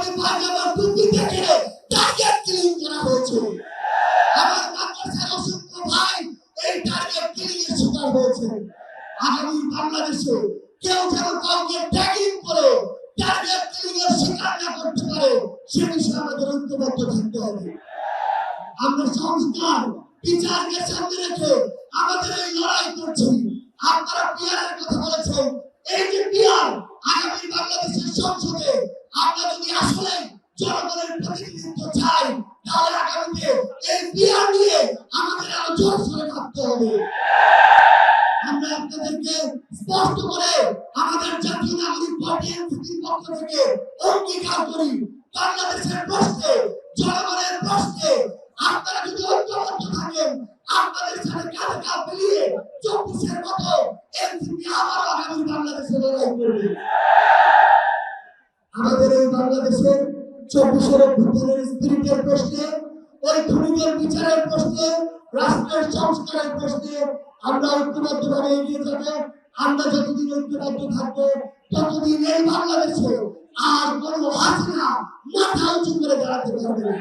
পাঞ্জাবি পায়জামা টুপি থেকে target killing করা হয়েছে। আমার মাদ্রাসার অসংখ্য ভাই এই টার্গেট কিলিং এর শিকার হয়েছে। আগামী বাংলাদেশে কেউ যেন কাউকে ট্যাগিং করে টার্গেট কিলিং এর শিকার না করতে পারে সে বিষয়ে আমাদের ঐক্যবদ্ধ থাকতে হবে। আমরা সংস্কার বিচারকে সামনে রেখে আমাদের এই লড়াই করছি। আপনারা পিয়ারের কথা বলেছেন, এই যে পিয়ার আগামী বাংলাদেশের সংসদে আমরা যদি আসলে জনগণের প্রতিনিধিত্ব চাই তাহলে আগামীতে এই পিয়ার নিয়ে আমাদের আরো জোরসোরে ভাবতে হবে। আমরা আপনাদেরকে স্পষ্ট করে আমাদের জাতীয় নাগরিক পার্টি এনসিপির পক্ষ থেকে অঙ্গীকার করি, বাংলাদেশের প্রশ্নে জনগণের প্রশ্নে আপনারা যদি ঐক্যবদ্ধ থাকেন, আপনাদের সাথে কাঁধে কাঁধ মিলিয়ে 24-এর মতো এনসিপি আবার আগামী বাংলাদেশে লড়াই করবে। আমাদের এই বাংলাদেশের 24-এর অভ্যুত্থানের স্পিরিটের প্রশ্নে, ওই খুনিদের বিচারের প্রশ্নে, রাষ্ট্রের সংস্কারের প্রশ্নে আমরা ঐক্যবদ্ধভাবে এগিয়ে যাব। আমরা যতদিন ঐক্যবদ্ধ থাকবো ততদিন এই বাংলাদেশে আর কোনো হাসিনা মাথা উঁচু করে দাঁড়াতে পারবে না।